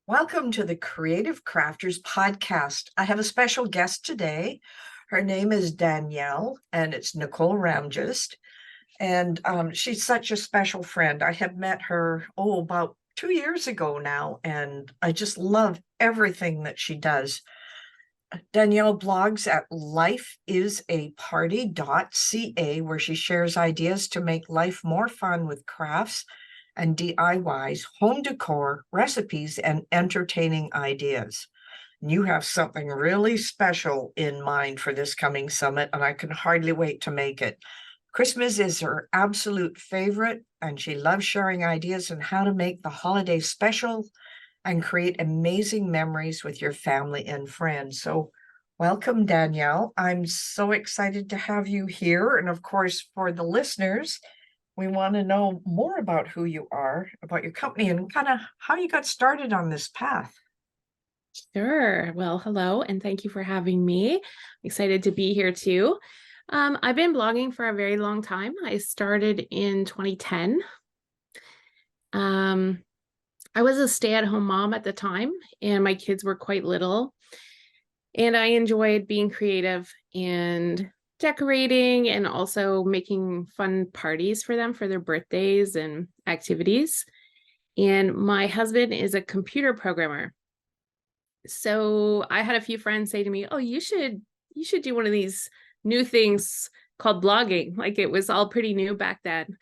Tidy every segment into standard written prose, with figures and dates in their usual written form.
Welcome to the Creative Crafters podcast. I have a special guest today. Her name is Dannyelle, and it's Nicolle-Ramjist. And she's such a special friend. I have met her, about 2 years ago now, and I just love everything that she does. Dannyelle blogs at lifeisaparty.ca, where she shares ideas to make life more fun with crafts and DIYs, home decor, recipes, and entertaining ideas. You have something really special in mind for this coming summit, and I can hardly wait to make it. Christmas is her absolute favorite, and she loves sharing ideas on how to make the holiday special and create amazing memories with your family and friends. So welcome, Dannyelle. I'm so excited to have you here. And of course, for the listeners, we want to know more about who you are, about your company, and kind of how you got started on this path. Sure. Well, hello, and thank you for having me. I'm excited to be here too. I've been blogging for a very long time. I started in 2010. I was a stay-at-home mom at the time, and my kids were quite little. And I enjoyed being creative and decorating and also making fun parties for them for their birthdays and activities. And my husband is a computer programmer. So I had a few friends say to me, "Oh, you should do one of these new things called blogging." Like it was all pretty new back then.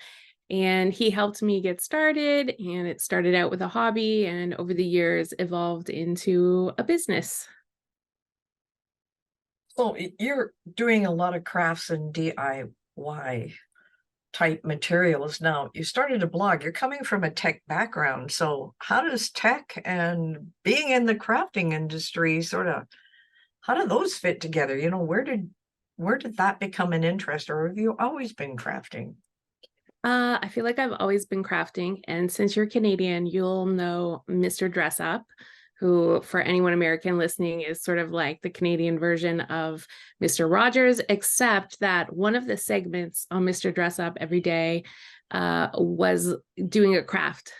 And he helped me get started, and it started out with a hobby and over the years evolved into a business. So you're doing a lot of crafts and DIY type materials now. You started a blog. You're coming from a tech background. So how does tech and being in the crafting industry how do those fit together? Where did that become an interest, or have you always been crafting? I feel like I've always been crafting. And since you're Canadian, you'll know Mr. Dress Up, who, for anyone American listening, is sort of like the Canadian version of Mr. Rogers, except that one of the segments on Mr. Dress Up every day was doing a craft.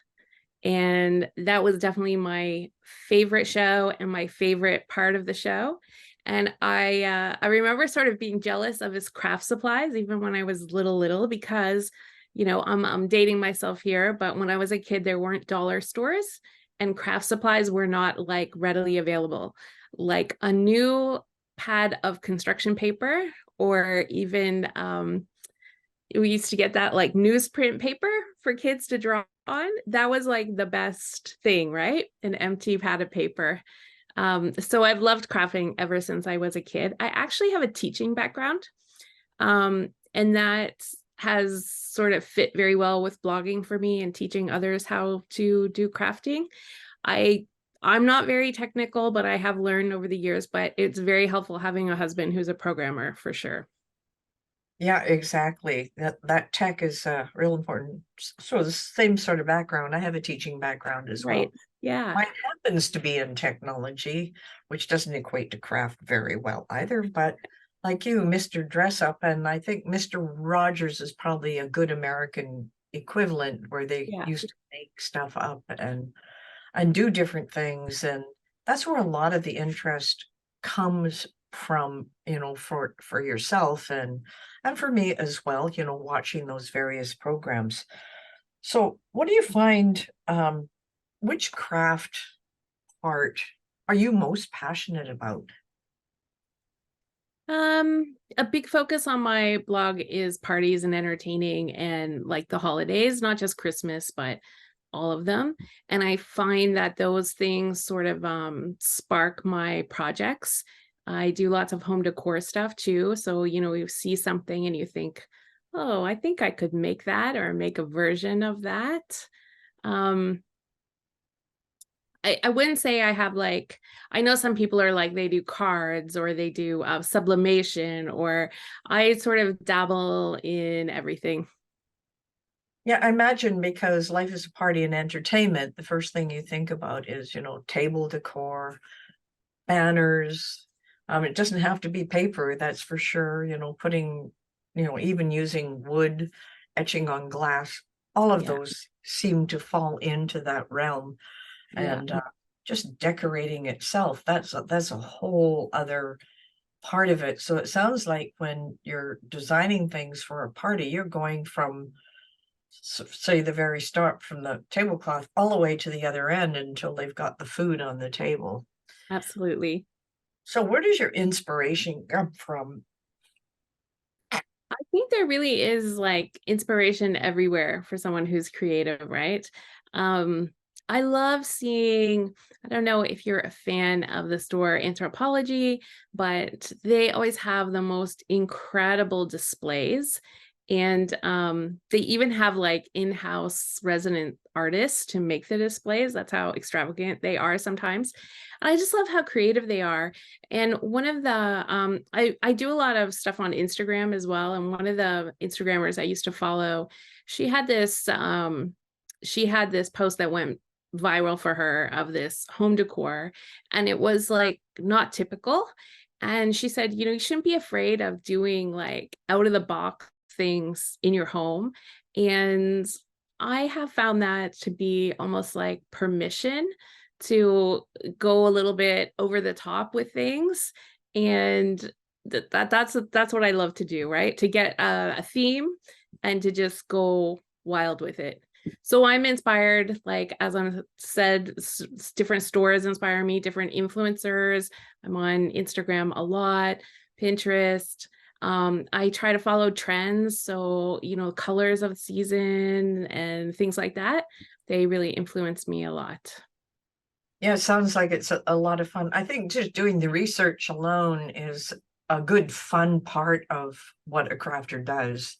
And that was definitely my favorite show and my favorite part of the show. And I remember sort of being jealous of his craft supplies, even when I was little, because I'm dating myself here, but when I was a kid, there weren't dollar stores and craft supplies were not like readily available. Like a new pad of construction paper, or even we used to get that like newsprint paper for kids to draw on. That was like the best thing, right? An empty pad of paper. So I've loved crafting ever since I was a kid. I actually have a teaching background, and that has sort of fit very well with blogging for me and teaching others how to do crafting. I'm not very technical, but I have learned over the years, but it's very helpful having a husband who's a programmer for sure. Yeah, exactly. That tech is real important. So the same sort of background. I have a teaching background as Right. well. Yeah. Mine happens to be in technology, which doesn't equate to craft very well either. But like you, Mr. Dress Up, and I think Mr. Rogers is probably a good American equivalent where they Yeah. used to make stuff up and do different things. And that's where a lot of the interest comes from, for yourself and for me as well, watching those various programs. So what do you find, which craft part are you most passionate about? A big focus on my blog is parties and entertaining and like the holidays, not just Christmas, but all of them. And I find that those things sort of spark my projects. I do lots of home decor stuff too. So, you see something and you think, oh, I think I could make that or make a version of that. Um, I wouldn't say I have like, I know some people are like, they do cards or they do sublimation, or I sort of dabble in everything. Yeah, I imagine because life is a party and entertainment, the first thing you think about is, table decor, banners. It doesn't have to be paper, that's for sure, putting, even using wood, etching on glass, all of Yeah. those seem to fall into that realm. Yeah. And just decorating itself, that's a whole other part of it. So it sounds like when you're designing things for a party, you're going from, say, the very start, from the tablecloth all the way to the other end until they've got the food on the table. Absolutely. So where does your inspiration come from? I think there really is like inspiration everywhere for someone who's creative, right? Um, I love seeing, I don't know if you're a fan of the store Anthropology, but they always have the most incredible displays. And they even have like in-house resident artists to make the displays. That's how extravagant they are sometimes. And I just love how creative they are. And one of the I do a lot of stuff on Instagram as well. And one of the Instagrammers I used to follow, she had this post that went viral for her of this home decor, and it was like not typical. And she said, you shouldn't be afraid of doing like out of the box things in your home. And I have found that to be almost like permission to go a little bit over the top with things. And that's what I love to do, right? To get a theme and to just go wild with it. So I'm inspired, like as I said, different stores inspire me, different influencers. I'm on Instagram a lot, Pinterest. I try to follow trends. So, colors of the season and things like that, they really influence me a lot. Yeah, it sounds like it's a lot of fun. I think just doing the research alone is a good fun part of what a crafter does.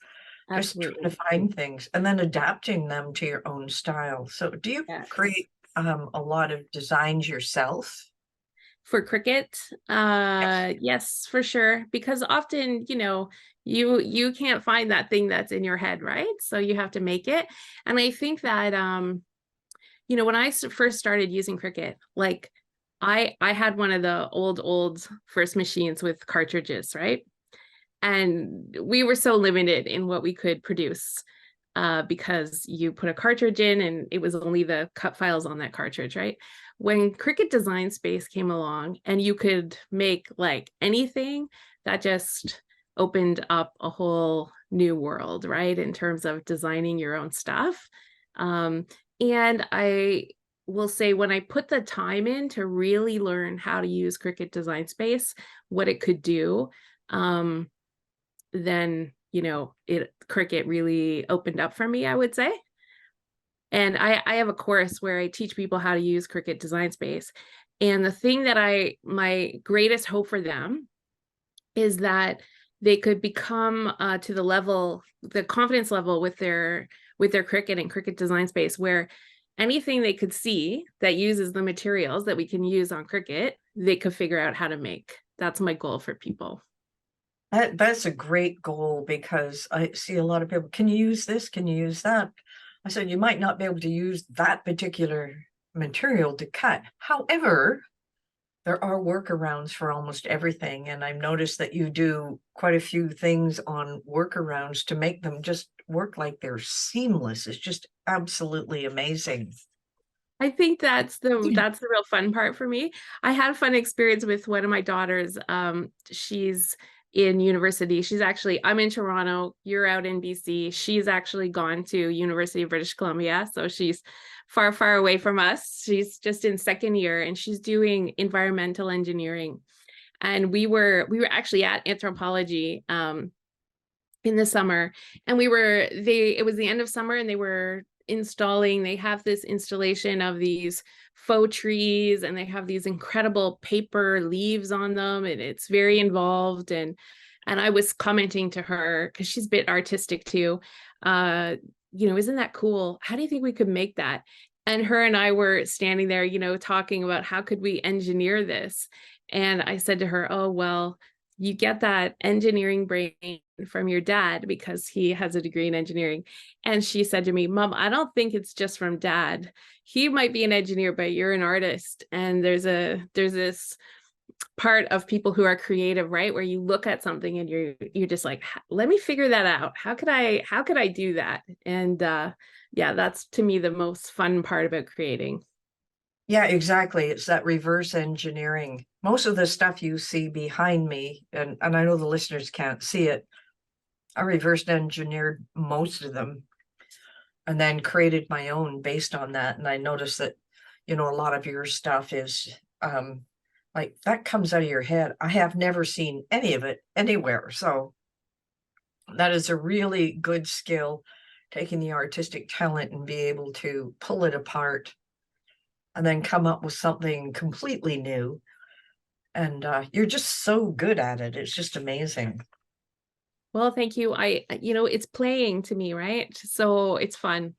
Just trying to Absolutely. find things and then adapting them to your own style. So do you Yes. create a lot of designs yourself? For Cricut, Yes. yes, for sure. Because often, you can't find that thing that's in your head, right? So you have to make it. And I think that when I first started using Cricut, like I had one of the old first machines with cartridges, right? And we were so limited in what we could produce because you put a cartridge in and it was only the cut files on that cartridge, right? When Cricut Design Space came along and you could make like anything, that just opened up a whole new world, right? In terms of designing your own stuff. And I will say, when I put the time in to really learn how to use Cricut Design Space, what it could do, then Cricut really opened up for me, I would say. And I have a course where I teach people how to use Cricut Design Space. And the thing that my greatest hope for them is that they could become to the confidence level with their Cricut and Cricut Design Space, where anything they could see that uses the materials that we can use on Cricut, they could figure out how to make. That's my goal for people. That's a great goal, because I see a lot of people, can you use this? Can you use that? I said, you might not be able to use that particular material to cut. However, there are workarounds for almost everything. And I've noticed that you do quite a few things on workarounds to make them just work like they're seamless. It's just absolutely amazing. I think that's the real fun part for me. I had a fun experience with one of my daughters. She's in university. I'm in Toronto, you're out in BC. She's actually gone to University of British Columbia, so she's far, far away from us. She's just in second year and she's doing environmental engineering. And we were actually at Anthropology in the summer, and it was the end of summer and they have this installation of these faux trees, and they have these incredible paper leaves on them, and it's very involved. And I was commenting to her, because she's a bit artistic too, isn't that cool? How do you think we could make that? And her and I were standing there, talking about how could we engineer this. And I said to her, oh, well, you get that engineering brain from your dad because he has a degree in engineering. And she said to me, Mom, I don't think it's just from Dad. He might be an engineer, but you're an artist. And there's this part of people who are creative, right? Where you look at something and you're just like, let me figure that out. How could I do that? And yeah, that's to me the most fun part about creating. Yeah, exactly. It's that reverse engineering. Most of the stuff you see behind me, and I know the listeners can't see it, I reverse engineered most of them and then created my own based on that. And I noticed that, a lot of your stuff is like that comes out of your head. I have never seen any of it anywhere. So that is a really good skill, taking the artistic talent and be able to pull it apart and then come up with something completely new. And you're just so good at it. It's just amazing. Well, thank you. It's playing to me, right? So it's fun.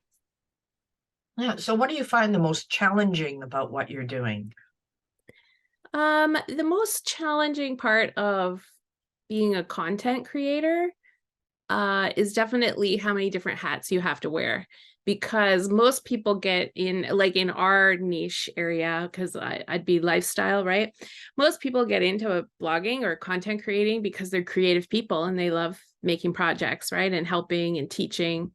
Yeah. So what do you find the most challenging about what you're doing? The most challenging part of being a content creator is definitely how many different hats you have to wear, because most people get in, like in our niche area, because I'd be lifestyle, right? Most people get into blogging or content creating because they're creative people and they love making projects, right? And helping and teaching.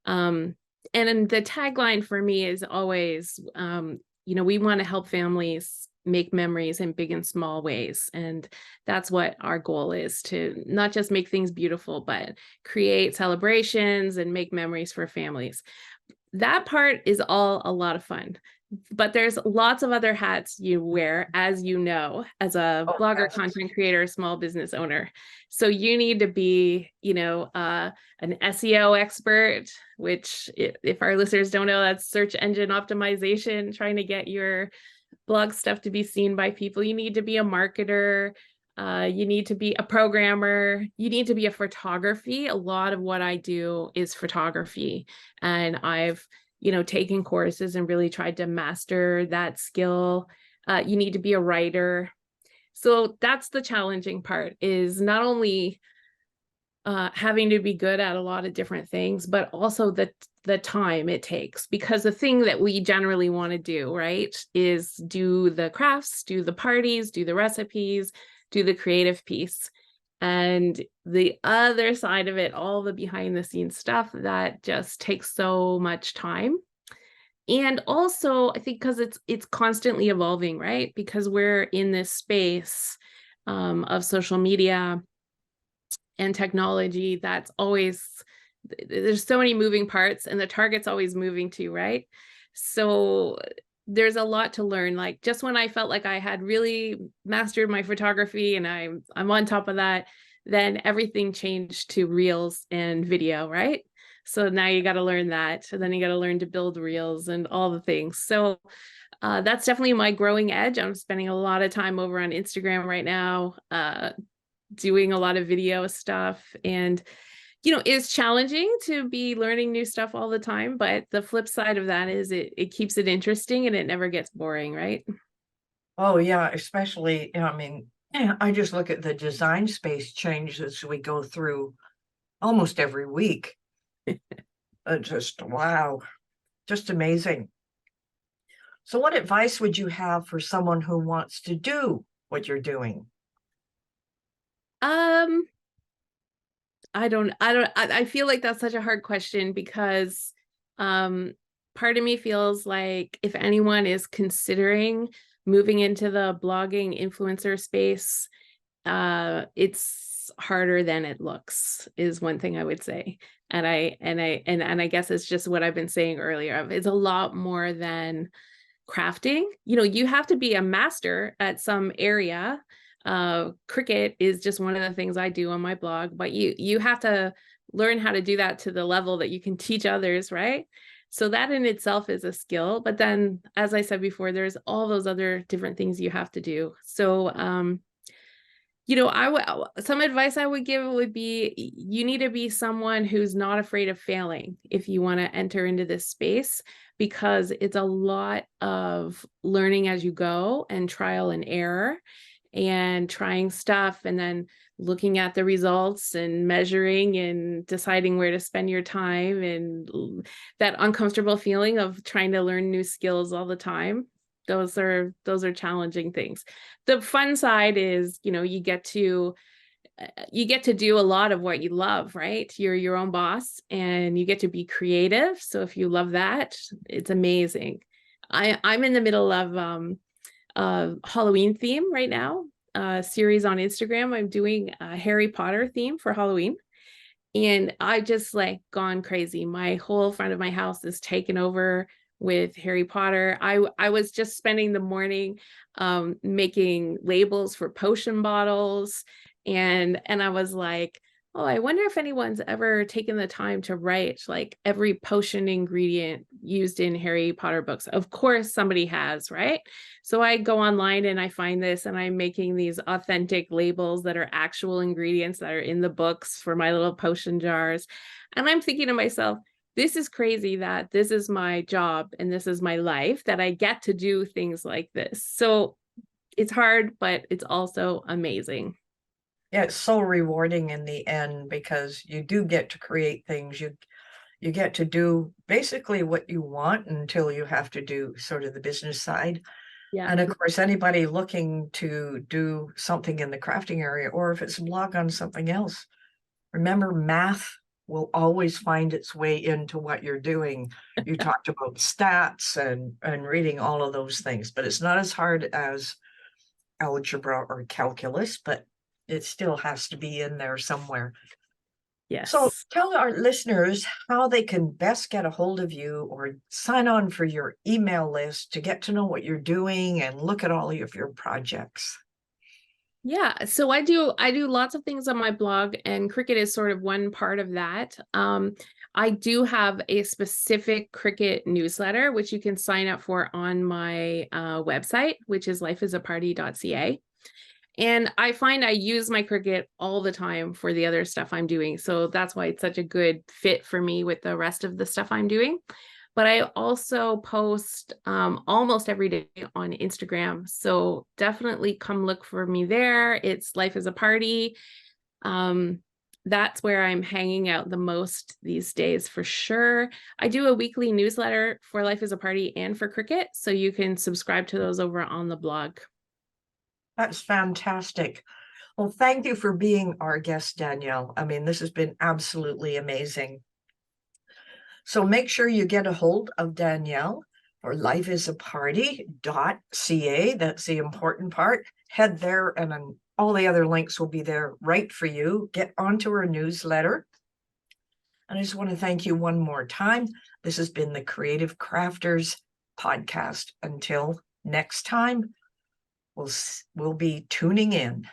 Um, and then the tagline for me is always, we want to help families make memories in big and small ways. And that's what our goal is, to not just make things beautiful, but create celebrations and make memories for families. That part is all a lot of fun. But there's lots of other hats you wear, as you know, as a Oh, blogger, yes. content creator, small business owner. So you need to be, an SEO expert, which if our listeners don't know, that's search engine optimization, trying to get your blog stuff to be seen by people. You need to be a marketer. You need to be a programmer. You need to be a photography. A lot of what I do is photography. And I've, taken courses and really tried to master that skill. You need to be a writer. So that's the challenging part, is not only having to be good at a lot of different things, but also the time it takes, because the thing that we generally want to do, right, is do the crafts, do the parties, do the recipes, do the creative piece. And the other side of it, all the behind the scenes stuff, that just takes so much time. And also, I think because it's constantly evolving, right? Because we're in this space of social media and technology that's always, there's so many moving parts, and the target's always moving too, right? So there's a lot to learn. Like, just when I felt like I had really mastered my photography and I'm on top of that, then everything changed to reels and video, right? So now you got to learn that, and then you got to learn to build reels and all the things. So that's definitely my growing edge. I'm spending a lot of time over on Instagram right now, doing a lot of video stuff. And it's challenging to be learning new stuff all the time, but the flip side of that is it keeps it interesting and it never gets boring, right? Oh, yeah, especially, I mean, yeah, I just look at the design space changes we go through almost every week. Just wow, just amazing. So, what advice would you have for someone who wants to do what you're doing? um I feel like that's such a hard question, because um part of me feels like if anyone is considering moving into the blogging influencer space, it's harder than it looks, is one thing I would say. And I guess it's just what I've been saying earlier. It's a lot more than crafting. You have to be a master at some area. Cricut is just one of the things I do on my blog, but you have to learn how to do that to the level that you can teach others, right? So that in itself is a skill. But then, as I said before, there's all those other different things you have to do. So I would, some advice I would give would be, you need to be someone who's not afraid of failing if you want to enter into this space, because it's a lot of learning as you go and trial and error and trying stuff, and then looking at the results and measuring and deciding where to spend your time, and that uncomfortable feeling of trying to learn new skills all the time. Those are challenging things. The fun side is, you get to do a lot of what you love, right? You're your own boss and you get to be creative. So if you love that, it's amazing. I'm in the middle of Halloween theme right now, series on Instagram. I'm doing a Harry Potter theme for Halloween. And I just like gone crazy. My whole front of my house is taken over with Harry Potter. I was just spending the morning making labels for potion bottles, and I was like, oh, I wonder if anyone's ever taken the time to write like every potion ingredient used in Harry Potter books. Of course, somebody has, right? So I go online and I find this, and I'm making these authentic labels that are actual ingredients that are in the books for my little potion jars. And I'm thinking to myself, this is crazy that this is my job and this is my life, that I get to do things like this. So it's hard, but it's also amazing. Yeah, it's so rewarding in the end because you do get to create things. You get to do basically what you want until you have to do sort of the business side. Yeah. And of course, anybody looking to do something in the crafting area, or if it's a blog on something else, remember math will always find its way into what you're doing. You talked about stats and reading all of those things, but it's not as hard as algebra or calculus, but it still has to be in there somewhere. So Yes. tell our listeners how they can best get a hold of you or sign on for your email list to get to know what you're doing and look at all of your projects. Yeah, so I do lots of things on my blog, and Cricut is sort of one part of that. I do have a specific Cricut newsletter, which you can sign up for on my website, which is lifeisaparty.ca. And I find I use my Cricut all the time for the other stuff I'm doing. So that's why it's such a good fit for me with the rest of the stuff I'm doing. But I also post almost every day on Instagram. So definitely come look for me there. It's Life is a Party. Um, that's where I'm hanging out the most these days for sure. I do a weekly newsletter for Life is a Party and for Cricut. So you can subscribe to those over on the blog. That's fantastic. Well, thank you for being our guest, Dannyelle. I mean, this has been absolutely amazing. So make sure you get a hold of Dannyelle or lifeisaparty.ca. That's the important part. Head there, and then all the other links will be there right for you. Get onto her newsletter. And I just want to thank you one more time. This has been the Creative Crafters podcast. Until next time, we'll be tuning in.